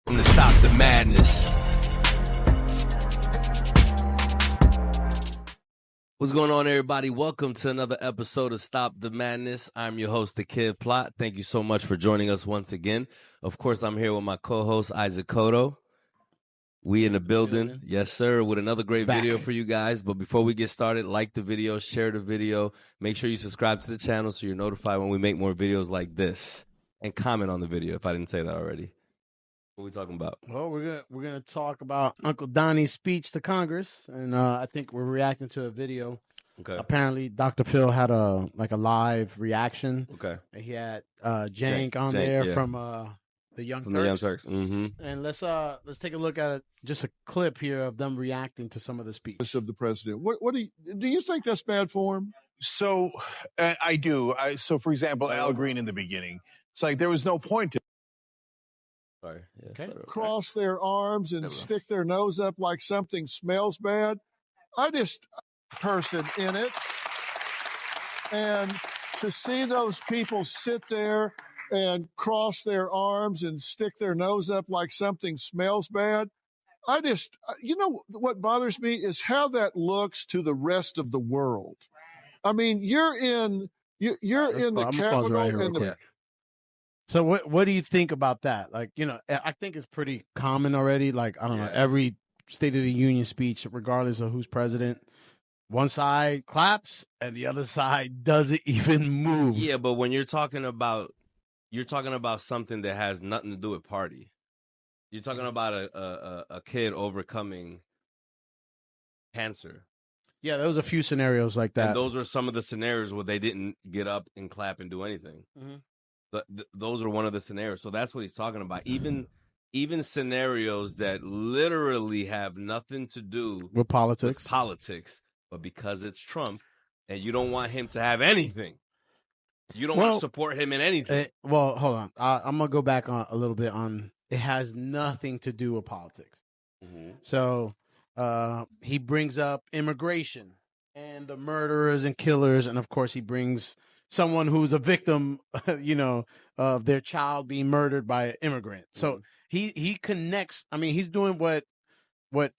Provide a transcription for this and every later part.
To stop the madness. What's going on, everybody? Welcome to another episode of Stop the Madness. I'm your host, The Kid Plot. Thank you so much for joining us once again. Of course, I'm here with my co-host, Isaac Cotto. We in the building. Yes, sir, with another great video for you guys. But before we get started, like the video, share the video. Make sure you subscribe to the channel so you're notified when we make more videos like this. And comment on the video if I didn't say that already. What are we talking about? Well, we're gonna talk about Uncle Donnie's speech to Congress, and I think we're reacting to a video. Okay. Apparently, Dr. Phil had a live reaction. Okay. He had Cenk on there from the Young Turks. Mm-hmm. And let's take a look at just a clip here of them reacting to some of the speech of the president. What do you think that's bad form? So I do. So for example, Al Green in the beginning, it's like there was no point to. Sorry. Yeah, Okay. Cross their arms and stick their nose up like something smells bad. I just person in it, and to see those people sit there and cross their arms and stick their nose up like something smells bad. I just, you know, what bothers me is how that looks to the rest of the world. I mean, you're in the Capitol right and the. So what do you think about that? Like, you know, I think it's pretty common already. Like, I don't know, every State of the Union speech, regardless of who's president, one side claps and the other side doesn't even move. Yeah, but when you're talking about something that has nothing to do with party. You're talking about a kid overcoming cancer. Yeah, there was a few scenarios like that. And those are some of the scenarios where they didn't get up and clap and do anything. Mm-hmm. Those are one of the scenarios. So that's what he's talking about. Even scenarios that literally have nothing to do with politics, but because it's Trump and you don't want him to have anything. You don't want to support him in anything. Well, hold on. I'm going to go back on a little bit on it has nothing to do with politics. Mm-hmm. So he brings up immigration and the murderers and killers. And, of course, he brings someone who's a victim, you know, of their child being murdered by an immigrant. So he connects. I mean, he's doing what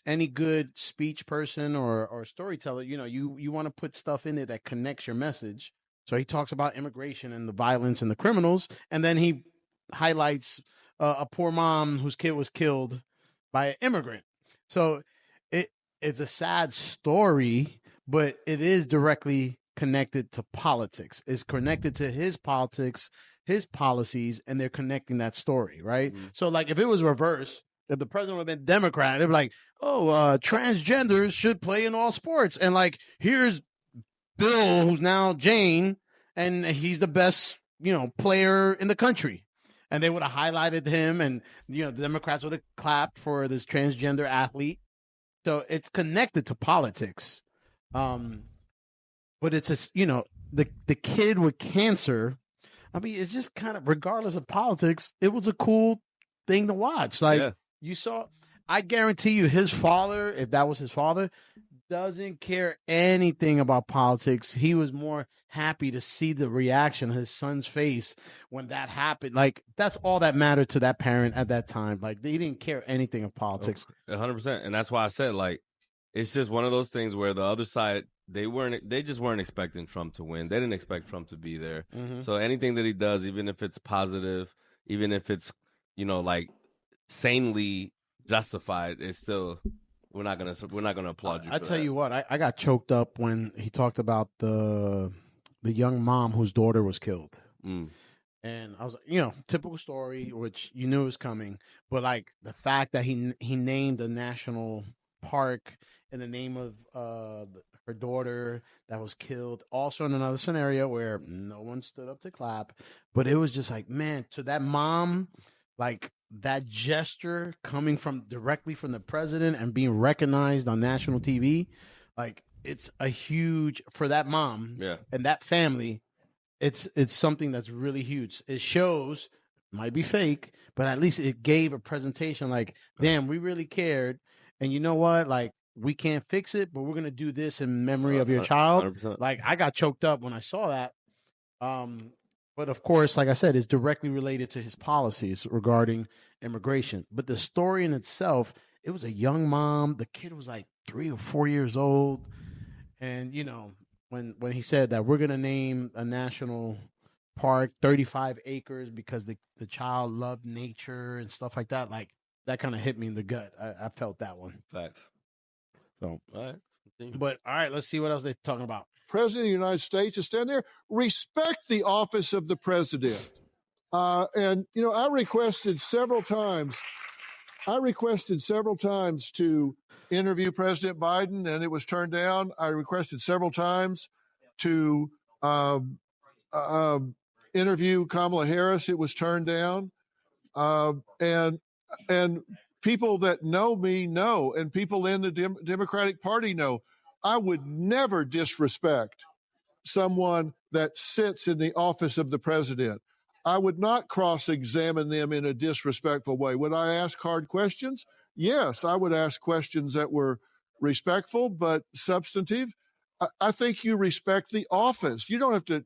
any good speech person or storyteller, you know, you want to put stuff in there that connects your message. So he talks about immigration and the violence and the criminals. And then he highlights a poor mom whose kid was killed by an immigrant. So it's a sad story, but it is directly connected to politics. It's connected to his politics, his policies, and they're connecting that story, right? Mm-hmm. So, like, if it was reversed, if the president would have been Democrat, they'd be like, transgenders should play in all sports. And, like, here's Bill, who's now Jane, and he's the best, you know, player in the country. And they would have highlighted him, and, you know, the Democrats would have clapped for this transgender athlete. So it's connected to politics. But it's a, you know, the kid with cancer. I mean, it's just kind of, regardless of politics, it was a cool thing to watch. Like, you saw, I guarantee you his father, if that was his father, doesn't care anything about politics. He was more happy to see the reaction of his son's face when that happened. Like, that's all that mattered to that parent at that time. Like, they didn't care anything of politics. 100%. And that's why I said, like, it's just one of those things where the other side, they just weren't expecting Trump to win. They didn't expect Trump to be there. Mm-hmm. So anything that he does, even if it's positive, even if it's, you know, like, sanely justified, it's still, we're not gonna applaud you. I tell you what, I got choked up when he talked about the young mom whose daughter was killed. And I was like, you know, typical story, which you knew was coming, but like the fact that he named a national park in the name of her daughter that was killed, also in another scenario where no one stood up to clap, but it was just like, man, to that mom, like, that gesture coming from directly from the president and being recognized on national TV, like, it's a huge, for that mom and that family, it's something that's really huge. It shows, might be fake, but at least it gave a presentation like, damn, we really cared. And you know what? Like, we can't fix it, but we're going to do this in memory of your child. 100%. Like, I got choked up when I saw that. But of course, like I said, it's directly related to his policies regarding immigration. But the story in itself, it was a young mom. The kid was like 3 or 4 years old. And, when he said that we're going to name a national park 35 acres because the child loved nature and stuff like that, like that kind of hit me in the gut. I felt that one. Facts. So, All right. but all right, let's see what else they're talking about. President of the United States to stand there, respect the office of the president. And, I requested several times to interview President Biden, and it was turned down. I requested several times to interview Kamala Harris. It was turned down. And people that know me know, and people in the Democratic Party know, I would never disrespect someone that sits in the office of the president. I would not cross-examine them in a disrespectful way. Would I ask hard questions? Yes, I would ask questions that were respectful but substantive. I think you respect the office. You don't have to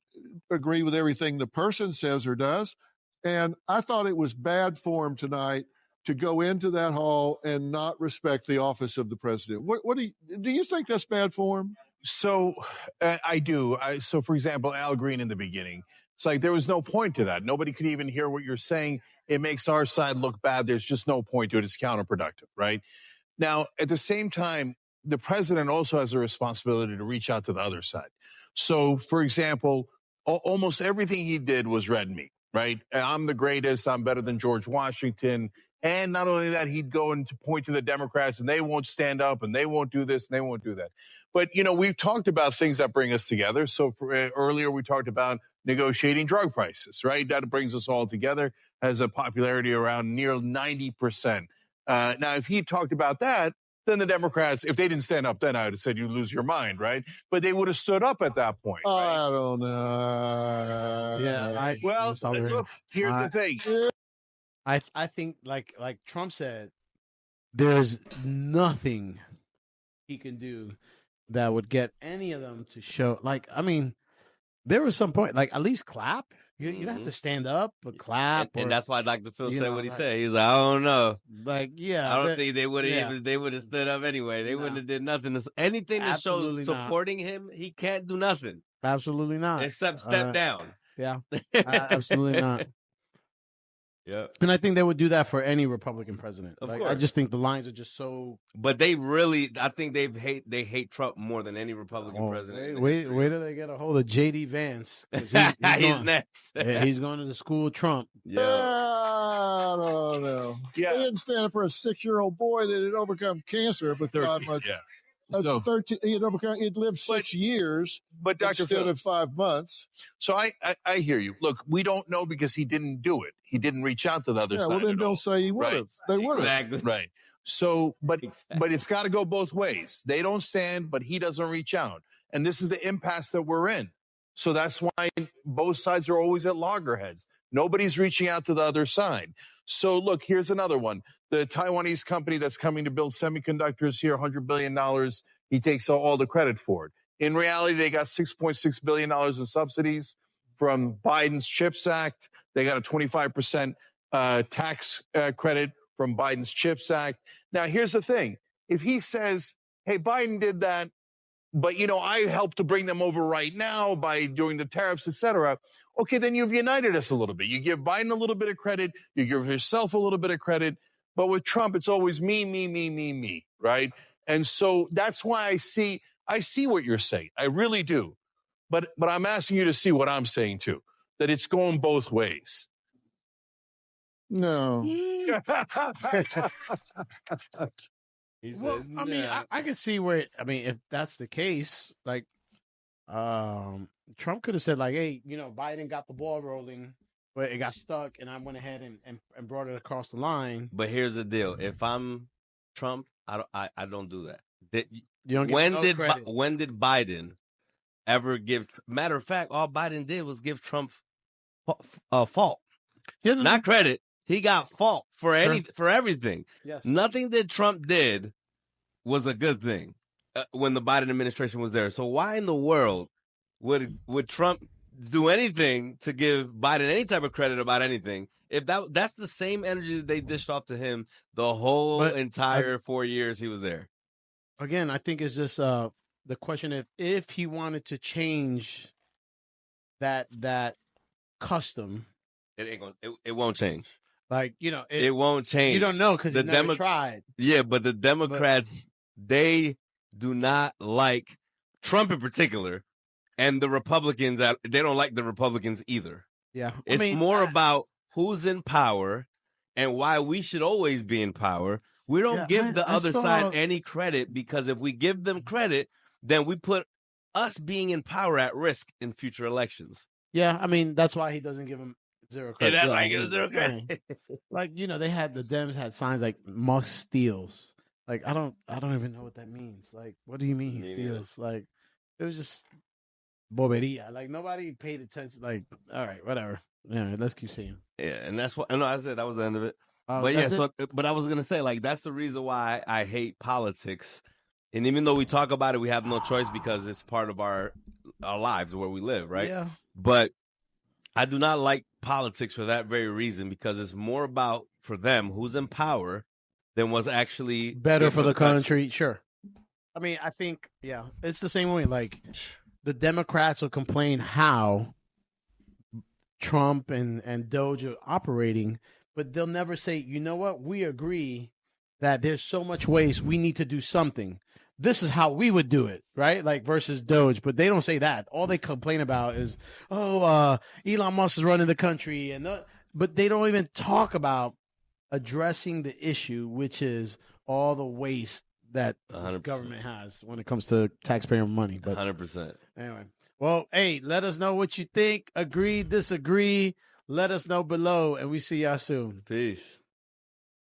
agree with everything the person says or does. And I thought it was bad form tonight to go into that hall and not respect the office of the president. What do you think that's bad form? So I do. So, for example, Al Green in the beginning, it's like there was no point to that. Nobody could even hear what you're saying. It makes our side look bad. There's just no point to it. It's counterproductive, right? Now, at the same time, the president also has a responsibility to reach out to the other side. So, for example, almost everything he did was red meat, right? I'm the greatest. I'm better than George Washington. And not only that, he'd go and point to the Democrats, and they won't stand up, and they won't do this, and they won't do that. But, we've talked about things that bring us together. So earlier we talked about negotiating drug prices, right? That brings us all together, has a popularity around near 90%. Now, if he talked about that, then the Democrats, if they didn't stand up, then I would have said you lose your mind, right? But they would have stood up at that point. Right? I don't know. Yeah. Look, here's the thing. I think like Trump said, there's nothing he can do that would get any of them to show. Like, I mean, there was some point, like at least clap. You don't have to stand up, but clap. And that's why Dr. Phil said what he like, said. He was like, I don't know. Like, yeah, I don't think they would have even. They would have stood up anyway. They wouldn't have did nothing. Anything that shows Absolutely supporting him, he can't do nothing absolutely not. except step down. Yeah, absolutely not. Yeah. And I think they would do that for any Republican president. Of Like, course. I just think the lines are just so. But they really, I think they hate Trump more than any Republican president. Wait till they get a hold of J.D. Vance. 'Cause He's next. Yeah, he's going to the school of Trump. Yeah. I don't know. Yeah. They didn't stand for a 6-year-old boy that had overcome cancer with 5 months. Yeah. So 13, he'd lived 6 years But Dr. instead Phil, of 5 months. so I hear you. Look, we don't know because he didn't do it. He didn't reach out to the other Yeah, side. well, then at all. don't say he would have. Right. They would have. Exactly. Right. So, but Exactly. it's got to go both ways. They don't stand, but he doesn't reach out. And this is the impasse that we're in. So that's why both sides are always at loggerheads. Nobody's reaching out to the other side. So look, here's another one. The Taiwanese company that's coming to build semiconductors here, $100 billion. He takes all the credit for it. In reality, they got $6.6 billion in subsidies from Biden's CHIPS Act. They got a 25% tax credit from Biden's CHIPS Act. Now, here's the thing. If he says, hey, Biden did that, but, I helped to bring them over right now by doing the tariffs, et cetera. Okay, then you've united us a little bit. You give Biden a little bit of credit. You give yourself a little bit of credit. But with Trump, it's always me, right? And so that's why I see what you're saying. I really do. But I'm asking you to see what I'm saying too, that it's going both ways. No. Well, I mean, I can see where. I mean, if that's the case, like, Trump could have said, like, "Hey, Biden got the ball rolling, but it got stuck, and I went ahead and brought it across the line." But here's the deal: if I'm Trump, I don't do that. You don't get When no did credit. when did Biden ever give? Matter of fact, all Biden did was give Trump fault, Yeah, not credit. He got fault for for everything. Yes. Nothing that Trump did was a good thing when the Biden administration was there. So why in the world would Trump do anything to give Biden any type of credit about anything. If that's the same energy that they dished off to him the whole entire 4 years he was there. Again, I think it's just the question if he wanted to change that custom, it won't change. Like, it won't change. You don't know because he never tried. Yeah, but the Democrats, they do not like Trump in particular, and the Republicans, they don't like the Republicans either. Yeah. It's more about who's in power and why we should always be in power. We don't give the other side any credit, because if we give them credit, then we put us being in power at risk in future elections. Yeah, I mean, that's why he doesn't give him zero credit. That's why he gives zero credit. Like, the Dems had signs like "must steals." Like, I don't even know what that means. Like, what do you mean he steals? Like, it was just boberia. Like, nobody paid attention. Like, all right, whatever. Yeah, let's keep seeing. Yeah, and that's what I said. That was the end of it. But yeah, but I was gonna say, like, that's the reason why I hate politics. And even though we talk about it, we have no choice because it's part of our lives where we live, right? Yeah. But I do not like politics for that very reason, because it's more about, for them, who's in power than what's actually better for the country. Sure. I mean, I think, it's the same way. Like, the Democrats will complain how Trump and Doge are operating, but they'll never say, you know what, we agree that there's so much waste, we need to do something. This is how we would do it, right? Like, versus Doge, but they don't say that. All they complain about is, Elon Musk is running the country, but they don't even talk about addressing the issue, which is all the waste that the government has when it comes to taxpayer money. But 100%. Anyway, well, hey, let us know what you think. Agree, disagree. Let us know below, and we see y'all soon. Peace.